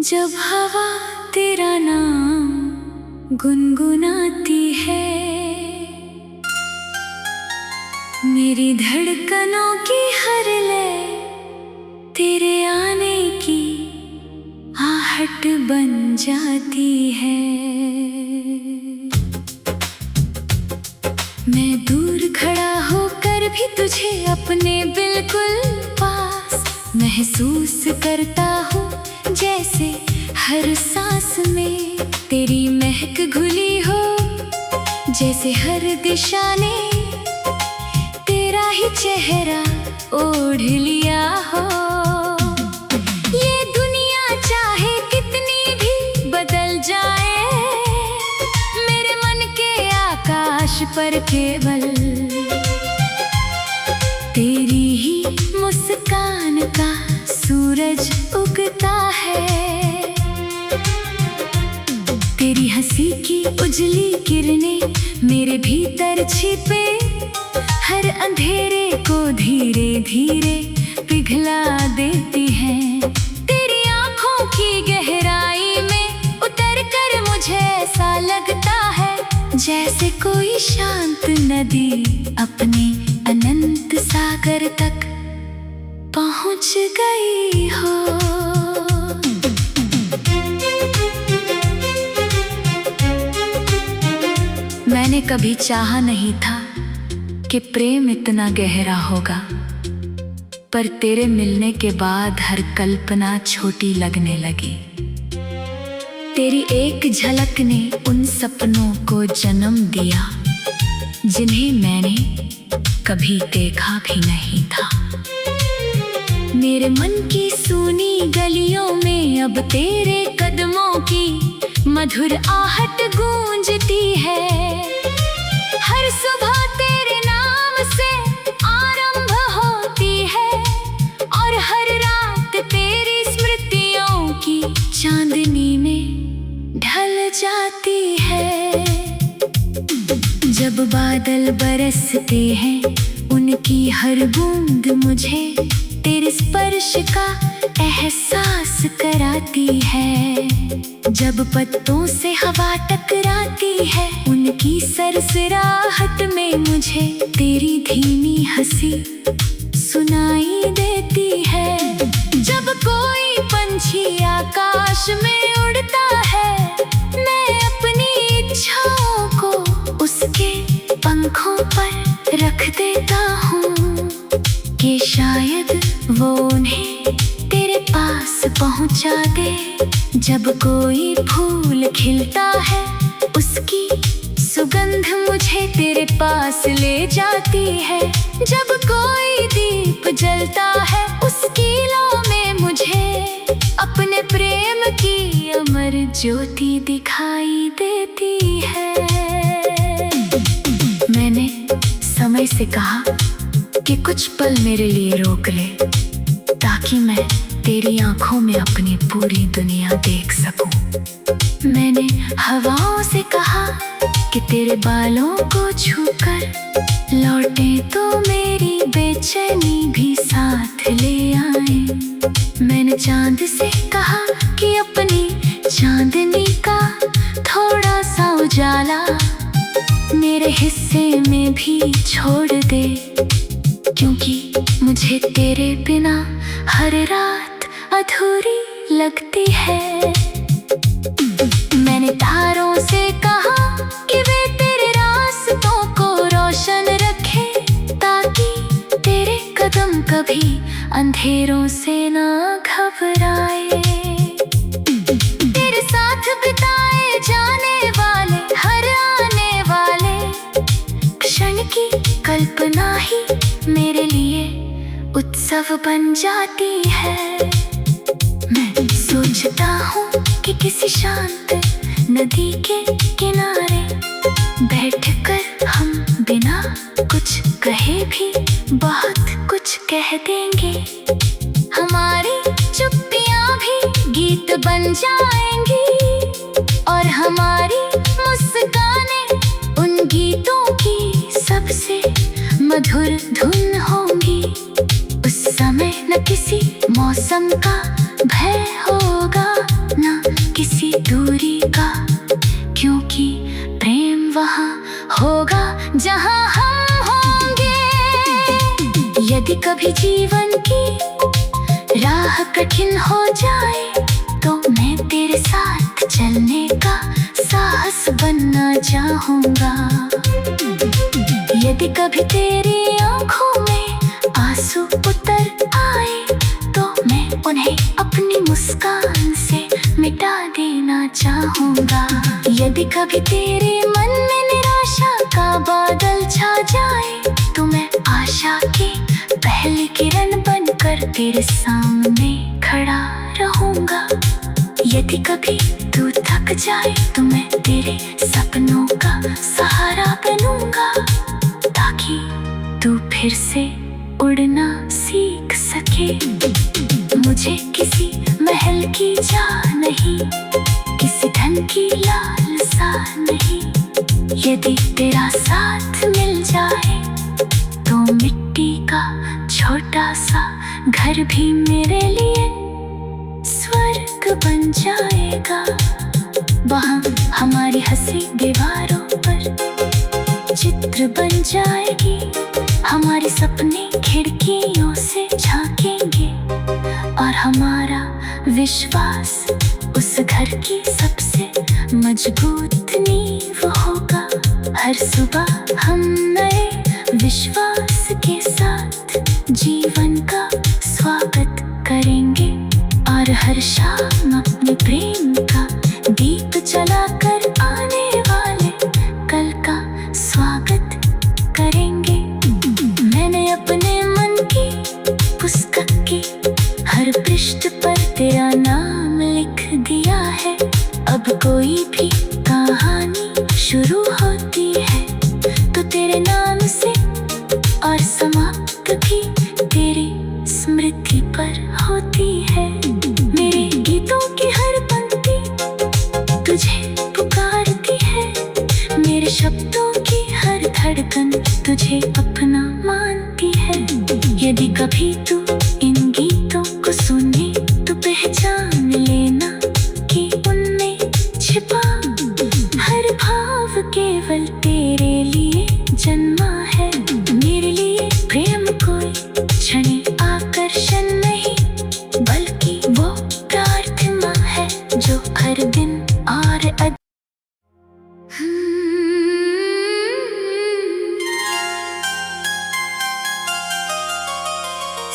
जब हवा तेरा नाम गुनगुनाती है, मेरी धड़कनों की हर लय तेरे आने की आहट बन जाती है। मैं दूर खड़ा होकर भी तुझे अपने बिल्कुल पास महसूस करता हूँ, जैसे हर सांस में तेरी महक घुली हो, जैसे हर दिशा ने तेरा ही चेहरा ओढ़ लिया हो। ये दुनिया चाहे कितनी भी बदल जाए, मेरे मन के आकाश पर केवल तेरी ही मुस्कान का सूरज उगता है। तेरी हंसी की उजली किरणें मेरे भीतर छिपे हर अंधेरे को धीरे धीरे पिघला देती हैं। तेरी आँखों की गहराई में उतर कर मुझे ऐसा लगता है, जैसे कोई शांत नदी अपने अनंत सागर तक पहुँच गई हो। मैंने कभी चाहा नहीं था कि प्रेम इतना गहरा होगा, पर तेरे मिलने के बाद हर कल्पना छोटी लगने लगी। तेरी एक झलक ने उन सपनों को जन्म दिया जिन्हें मैंने कभी देखा भी नहीं था। मेरे मन की सूनी गलियों में अब तेरे कदमों की मधुर आहट गूंजती है। हर सुबह तेरे नाम से आरंभ होती है और हर रात तेरी स्मृतियों की चांदनी में ढल जाती है। जब बादल बरसते हैं उनकी हर बूंद मुझे तेरे स्पर्श का एहसास कराती है। जब पत्तों से हवा टकराती है उनकी सरसराहट में मुझे तेरी धीमी हंसी सुनाई देती है। जब कोई पंछी आकाश में उड़ता है, मैं अपनी इच्छाओं को उसके पंखों पर रख देता हूँ कि शायद वो उन्हें तेरे पास पहुँचा दे। जब कोई फूल खिलता है उसकी सुगंध मुझे तेरे पास ले जाती है। जब कोई दीप जलता है उसकी लौ में मुझे अपने प्रेम की अमर ज्योति दिखाई देती है। मैंने समय से कहा कि कुछ पल मेरे लिए रोक ले, ताकि मैं तेरी आंखों में अपनी पूरी दुनिया देख सकूं। मैंने हवाओं से कहा कि तेरे बालों को छूकर लौटे तो मेरी बेचैनी भी साथ ले आए। मैंने चांद से कहा कि अपनी चांदनी का थोड़ा सा उजाला मेरे हिस्से में भी छोड़ दे, क्योंकि मुझे तेरे बिना हर रात अधूरी लगती है। मैंने तारों से कहा कि वे तेरे रास्तों को रोशन रखें, ताकि तेरे कदम कभी अंधेरों से ना घबराए। तेरे साथ बिताए जाने वाले हर आने वाले क्षण की कल्पना ही मेरे लिए उत्सव बन जाती है। मैं सोचता हूँ कि किसी शांत नदी के किनारे बैठकर हम बिना कुछ कहे भी बहुत कुछ कह देंगे। हमारी चुप्पियाँ भी गीत बन जाएंगी और हमारी मुस्कानें उन गीतों की सबसे मधुर धुन होंगी। उस समय न किसी मौसम का भय होगा, वहाँ होगा जहाँ हम होंगे। यदि कभी जीवन की राह कठिन हो जाए तो मैं तेरे साथ चलने का साहस बनना चाहूँगा। यदि कभी तेरी आँखों में आंसू उतर आए तो मैं उन्हें अपनी मुस्कान से मिटा देना चाहूँगा। यदि कभी तेरे मन में निराशा का बादल छा जाए तो मैं आशा की पहली किरण बनकर तेरे सामने खड़ा रहूँगा। यदि कभी तू थक जाए तो मैं तेरे सपनों का सहारा बनूँगा, ताकि तू फिर से उड़ना सीख सके। मुझे किसी महल की चाह नहीं, किसी धन की लालसा नहीं। यदि तेरा साथ मिल जाए तो मिट्टी का छोटा सा घर भी मेरे लिए स्वर्ग बन जाएगा। वहाँ हमारी हंसी दीवारों पर चित्र बन जाएगी, हमारे सपने खिड़कियों से झांकेंगे और हमारा विश्वास उस घर की सबसे मजबूत नींव होगा। हर सुबह हम नए विश्वास के साथ जीवन का स्वागत करेंगे और हर शाम अपने प्रेम का दीप जलाकर आने वाले कल का स्वागत करेंगे। मैंने अपने मन की पुस्तक की हर पृष्ठ पर तेरा नाम लिख दिया है। अब कोई भी कहानी शुरू होती है तो तेरे नाम से और समाप्त भी तेरी स्मृति पर होती है। मेरे गीतों की हर पंक्ति तुझे पुकारती है, मेरे शब्दों की हर धड़कन तुझे अपना मानती है। यदि कभी तू इन गीतों को सुने तो पहचान लेना कि उनमें छिपा हर भाव केवल तेरे लिए जन्मा है। मेरे लिए प्रेम कोई क्षण आकर्षण नहीं, बल्कि वो प्रार्थना है जो हर दिन और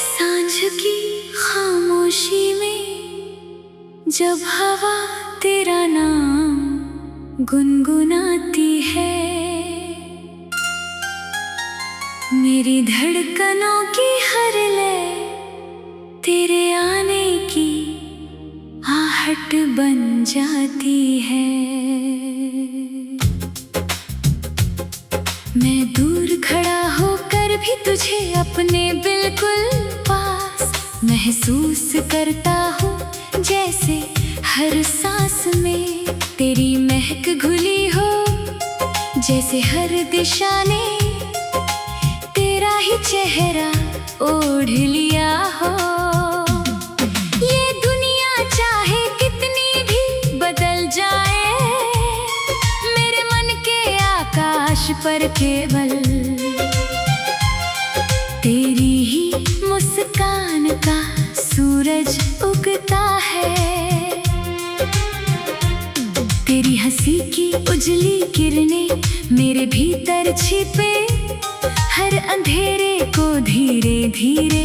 सांझ की खामोशी में जब हवा तेरा नाम गुनगुनाती है, मेरी धड़कनों की हर लय तेरे आने की आहट बन जाती है। मैं दूर खड़ा होकर भी तुझे अपने बिल्कुल पास महसूस करता हूँ, जैसे हर सांस में तेरी महक घुली हो, जैसे हर दिशा ने तेरा ही चेहरा ओढ़ लिया हो। ये दुनिया चाहे कितनी भी बदल जाए, मेरे मन के आकाश पर केवल तेरी ही मुस्कान का सूरज उगता है। तेरी हंसी की उजली किरणें मेरे भीतर छिपे हर अंधेरे को धीरे धीरे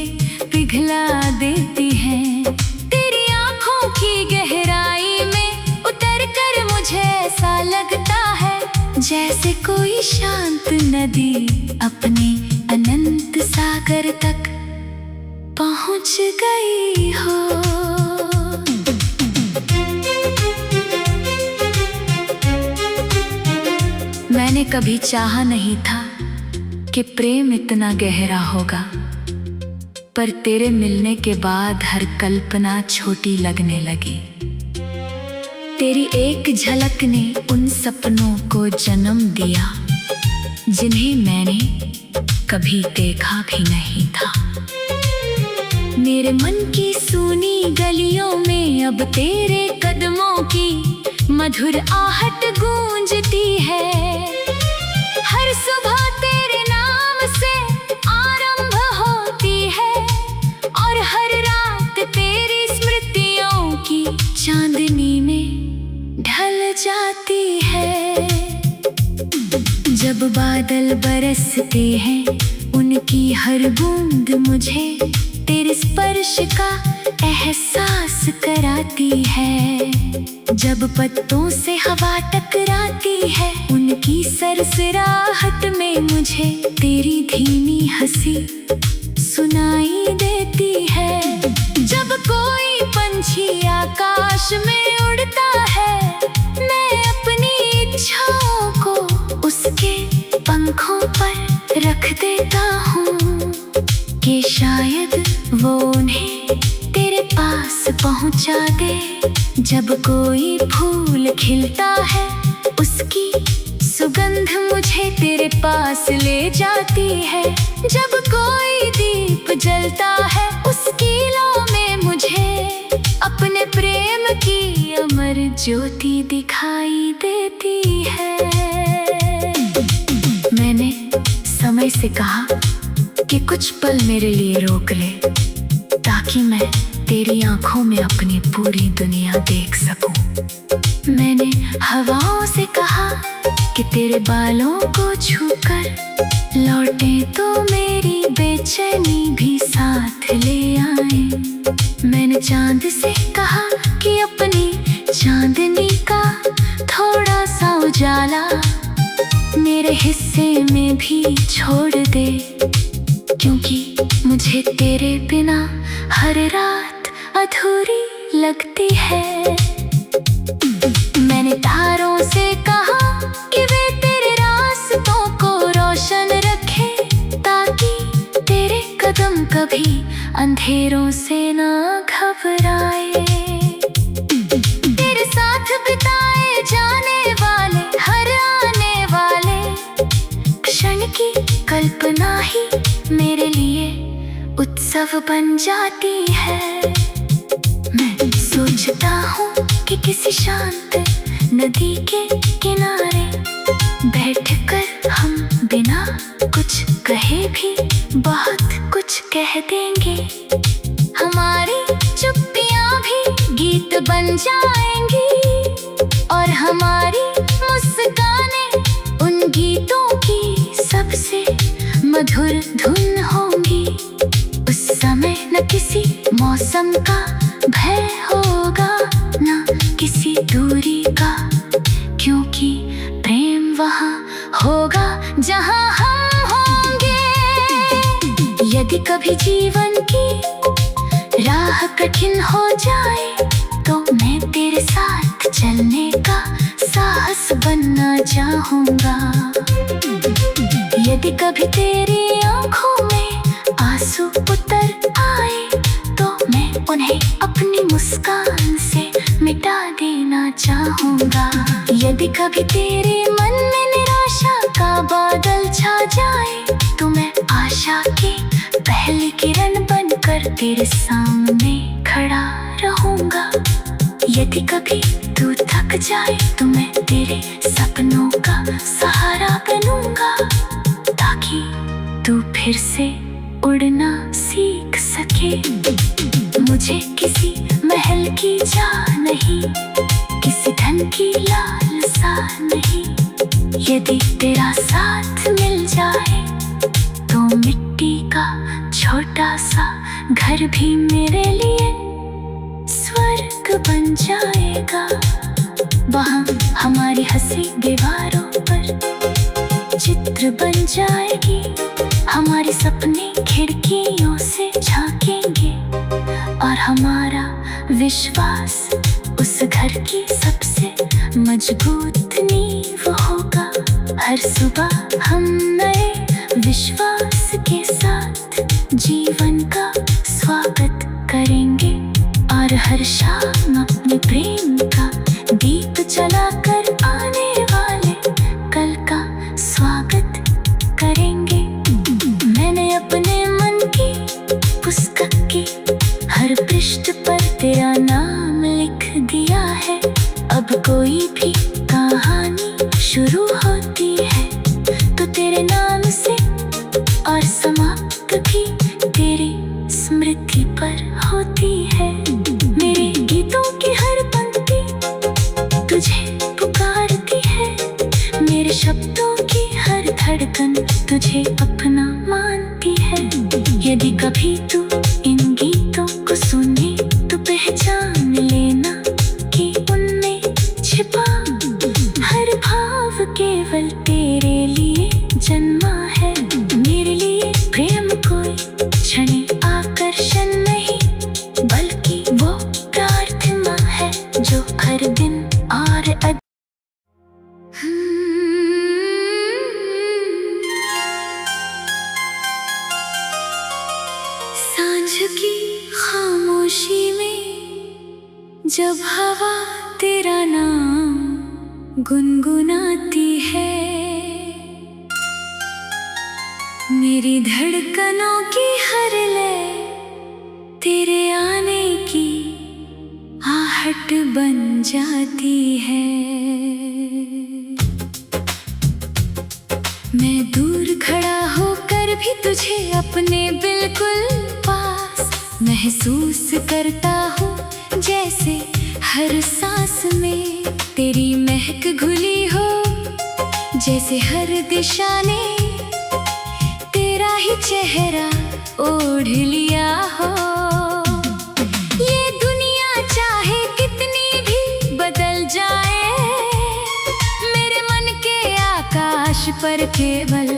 पिघला देती हैं। तेरी आँखों की गहराई में उतर कर मुझे ऐसा लगता है जैसे कोई शांत नदी अपने अनंत सागर तक पहुँच गई हो। मैंने कभी चाहा नहीं था कि प्रेम इतना गहरा होगा, पर तेरे मिलने के बाद हर कल्पना छोटी लगने लगी। तेरी एक झलक ने उन सपनों को जन्म दिया जिन्हें मैंने कभी देखा भी नहीं था। मेरे मन की सूनी गलियों में अब तेरे कदमों की मधुर आहट गूंजती है। हर सुबह तेरे नाम से आरंभ होती है और हर रात तेरी स्मृतियों की चांदनी में ढल जाती है। जब बादल बरसते हैं उनकी हर बूंद मुझे तेरे स्पर्श का एहसास कराती है। जब पत्तों से हवा टकराती है उनकी सरसराहट में मुझे तेरी धीमी हंसी सुनाई देती है। जब कोई पंछी आकाश में उड़ता है मैं अपनी इच्छाओं को उसके पंखों पर रख देता हूँ कि शायद वो उन्हें तेरे पास पहुँचा दे। जब कोई फूल खिलता है उसकी सुगंध मुझे तेरे पास ले जाती है। जब कोई दीप जलता है उसकी लौ में मुझे अपने प्रेम की अमर ज्योति दिखाई देती है। मैंने समय से कहा कि कुछ पल मेरे लिए रोक ले ताकि मैं तेरी आंखों में अपनी पूरी दुनिया देख सकूं। मैंने हवाओं से कहा कि तेरे बालों को छूकर लौटे तो मेरी बेचैनी भी साथ ले आए। मैंने चांद से कहा कि अपनी चांदनी का थोड़ा सा उजाला मेरे हिस्से में भी छोड़ दे, क्योंकि मुझे तेरे बिना हर रात अधूरी लगती है। मैंने तारों से कहा कि वे तेरे रास्तों को रोशन रखें ताकि तेरे कदम कभी अंधेरों से ना घबराए। तेरे साथ बिताए जाने वाले हर आने वाले क्षण की कल्पना ही मेरे लिए उत्सव बन जाती है। मैं सोचता हूँ कि किसी शांत नदी के किनारे बैठकर हम बिना कुछ कहे भी बहुत कुछ कह देंगे। हमारी चुप्पियाँ भी गीत बन जाएंगी और हमारी मुस्कानें उन गीतों की सबसे मधुर धुन होंगी। उस समय न किसी मौसम का भय होगा न किसी दूरी का, क्योंकि प्रेम वहाँ होगा जहाँ हम होंगे। यदि कभी जीवन की राह कठिन हो जाए तो मैं तेरे साथ चलने का साहस बनना चाहूँगा। यदि कभी तेरी आँखों में आंसू उतर आए तो मैं उन्हें अपनी मुस्कान से मिटा देना चाहूँगा। यदि कभी तेरे मन में निराशा का बादल छा जाए तो मैं आशा की पहली किरण बनकर तेरे सामने खड़ा रहूँगा। यदि कभी तू थक जाए तो मैं तेरे सपनों का सहारा बनूँगा ताकि तू फिर से उड़ना सीख सके। मुझे किसी महल की चाह नहीं, किसी धन की लालसा नहीं। यदि तेरा साथ मिल जाए तो मिट्टी का छोटा सा घर भी मेरे लिए स्वर्ग बन जाएगा। वहाँ हमारी हंसी दीवारों पर चित्र बन जाएगी, हमारे सपने खिड़कियों से झांकेंगे और हमारा विश्वास उस घर की सबसे मजबूत नींव होगा। हर सुबह हम नए विश्वास के साथ जीवन का स्वागत करेंगे और हर शाम अपने प्रेम का दीप जलाकर आने वाले कल का स्वागत करेंगे। मैंने अपने मन की पुस्तक की हर पृष्ठ पर तेरा नाम लिख दिया है। अब कोई भी कहानी शुरू होती है तो शब्दों की हर धड़कन तुझे अपना मानती है। यदि कभी तू इन गीतों को सुने तो पहचान लेना कि उनमें छिपा हर भाव केवल तेरे लिए जन्मा है। मेरे लिए प्रेम कोई क्षण आकर्षण नहीं, बल्कि वो प्रार्थना है जो हर दिन और सांझ की खामोशी में जब हवा तेरा नाम गुनगुनाती है, मेरी धड़कनों की हर लय तेरे आने की आहट बन जाती है। मैं दूर खड़ा होकर भी तुझे अपने बिल्कुल पास महसूस करता हूँ, जैसे हर सांस में तेरी महक घुली हो, जैसे हर दिशा ने तेरा ही चेहरा ओढ़ लिया हो। ये दुनिया चाहे कितनी भी बदल जाए, मेरे मन के आकाश पर केवल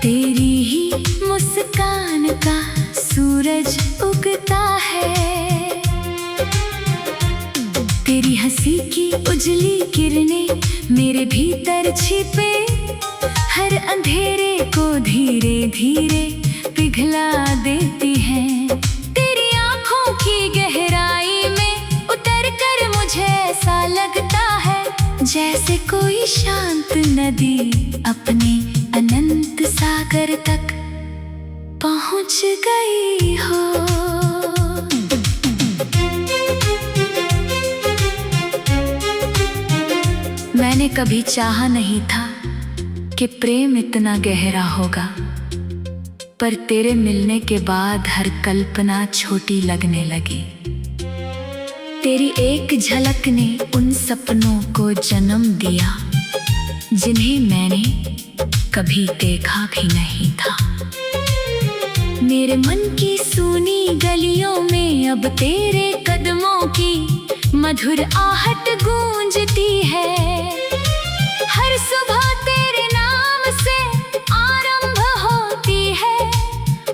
तेरी ही मुस्कान का सूरज उगता है। तेरी हंसी की उजली किरणें मेरे भीतर छिपे हर अंधेरे को धीरे धीरे पिघला देती हैं। तेरी आँखों की गहराई में उतर कर मुझे ऐसा लगता है जैसे कोई शांत नदी अपने अनंत सागर तक पहुँच गई हो। मैंने कभी चाहा नहीं था कि प्रेम इतना गहरा होगा, पर तेरे मिलने के बाद हर कल्पना छोटी लगने लगी। तेरी एक झलक ने उन सपनों को जन्म दिया जिन्हें मैंने कभी देखा भी नहीं था। मेरे मन की सूनी गलियों में अब तेरे कदमों की मधुर आहट गूंजती है। हर सुबह तेरे नाम से आरंभ होती है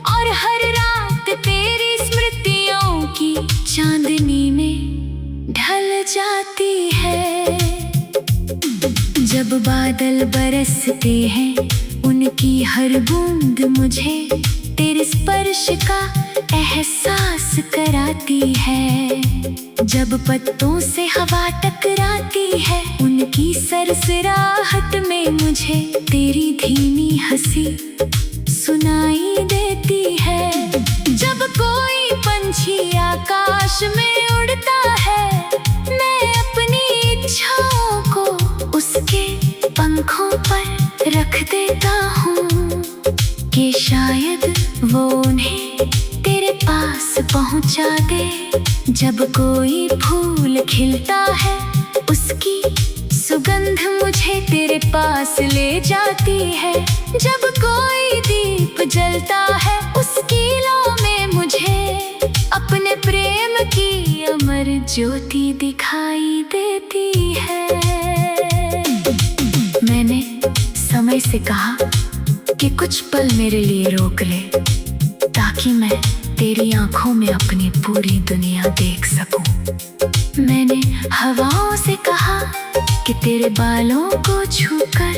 और हर रात तेरी स्मृतियों की चांदनी में ढल जाती है। जब बादल बरसते हैं उनकी हर बूंद मुझे तेरे स्पर्श का एहसास कराती है। जब पत्तों से हवा टकराती है उनकी सरसराहट में मुझे तेरी धीमी हंसी सुनाई देती है। जब कोई पंछी आकाश में उड़ता है मैं अपनी इच्छाओं को उसके पंखों पर रख देता हूँ कि शायद वो उन्हें तेरे पास पहुँचा दे। जब कोई फूल खिलता है उसकी सुगंध मुझे तेरे पास ले जाती है। जब कोई दीप जलता है उसकी लौ में मुझे अपने प्रेम की अमर ज्योति दिखाई देती है। मैंने समय से कहा कि कुछ पल मेरे लिए रोक ले ताकि मैं तेरी आंखों में अपनी पूरी दुनिया देख सकूं। मैंने हवाओं से कहा कि तेरे बालों को छूकर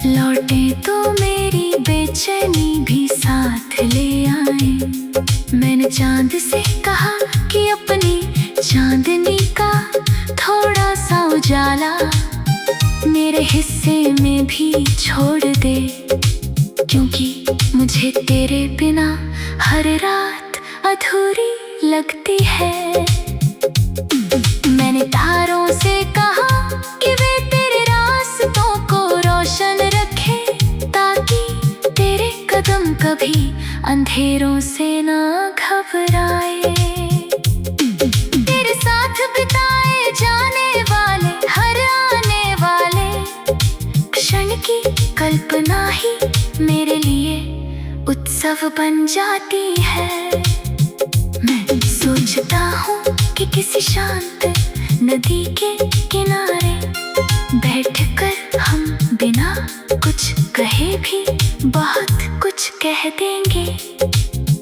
लौटे तो मेरी बेचैनी भी साथ ले आए। मैंने चांद से कहा कि अपनी चांदनी का थोड़ा सा उजाला मेरे हिस्से में भी छोड़ दे, क्योंकि मुझे तेरे बिना हर रात अधूरी लगती है। मैंने तारों से कहा कि वे तेरे रास्तों को रोशन रखें ताकि तेरे कदम कभी अंधेरों से ना घबराए। तेरे साथ बिताए जाने वाले हर आने वाले उत्सव बन जाती है। मैं सोचता हूँ कि किसी शांत नदी के किनारे बैठकर हम बिना कुछ कहे भी बहुत कुछ कह देंगे।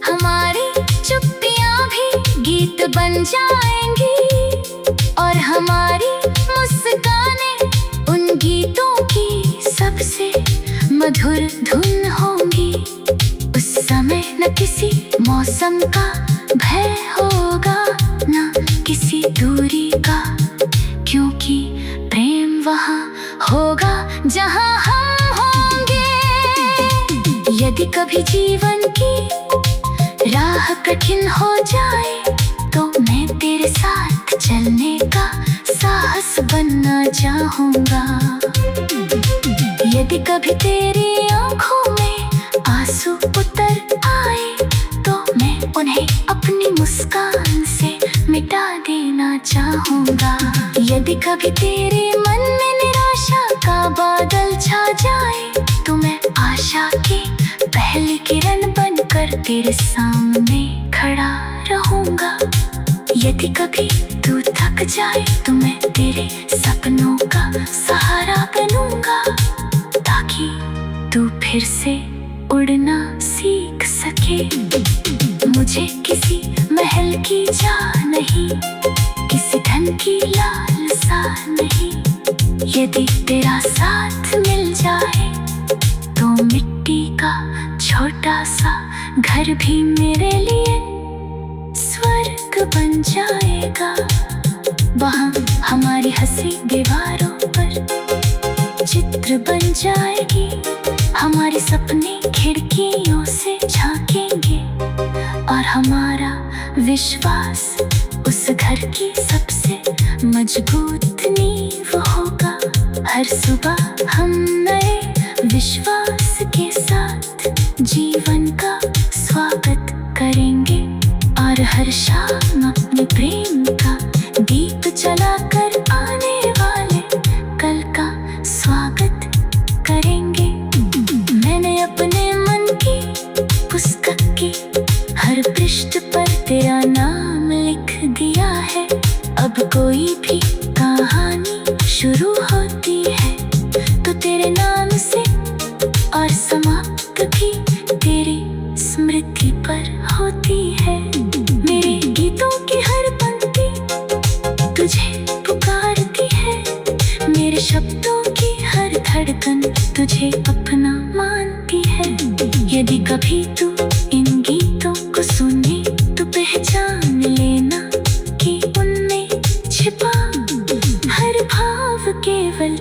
हमारी चुप्पियाँ भी गीत बन जाएंगी और हमारी मुस्कानें उन गीतों की सबसे मधुर धुन होंगी। उस समय न किसी मौसम का भय होगा, न किसी दूरी का, क्योंकि प्रेम वहाँ होगा जहाँ हम होंगे। यदि कभी जीवन की राह कठिन हो जाए तो मैं तेरे साथ चलने का साहस बनना चाहूँगा। यदि कभी तेरी आँखों में आंसू उतर आए तो मैं उन्हें अपनी मुस्कान से मिटा देना चाहूँगा। यदि कभी तेरे मन में निराशा का बादल छा जाए तो मैं आशा की पहली किरण बनकर तेरे सामने खड़ा रहूँगा। यदि कभी तू थक जाए तो मैं तेरे सपनों का सहारा बनूँगा, ताकि तू फिर से उड़ना सीख सके। मुझे किसी महल की चाह नहीं, किसी धन की लालसा नहीं। यदि तेरा साथ मिल जाए तो मिट्टी का छोटा सा घर भी मेरे लिए स्वर्ग बन जाएगा। वहाँ हमारी हंसी दीवारों पर चित्र बन जाएगी, हमारे सपने खिड़कियों से झांकेंगे और हमारा विश्वास उस घर की सबसे मजबूत नींव होगा। हर सुबह हम नए विश्वास के साथ जीवन का स्वागत करेंगे और हर शाम अपने प्रेम का दीप जलाकर आने वाले कल का स्वागत करेंगे। मैंने अपने मन की पुस्तक की हर पृष्ठ पर तेरा नाम लिख दिया है। अब कोई भी कहानी शुरू होती है तो तेरे नाम से और समाप्त भी तेरी स्मृति पर होती है। मेरे गीतों की हर पंक्ति तुझे पुकारती है, मेरे शब्दों की हर धड़कन तुझे अपना मानती है। यदि कभी तू इन गीतों को सुने तो पहचान लेना कि उनमें छिपा हर भाव केवल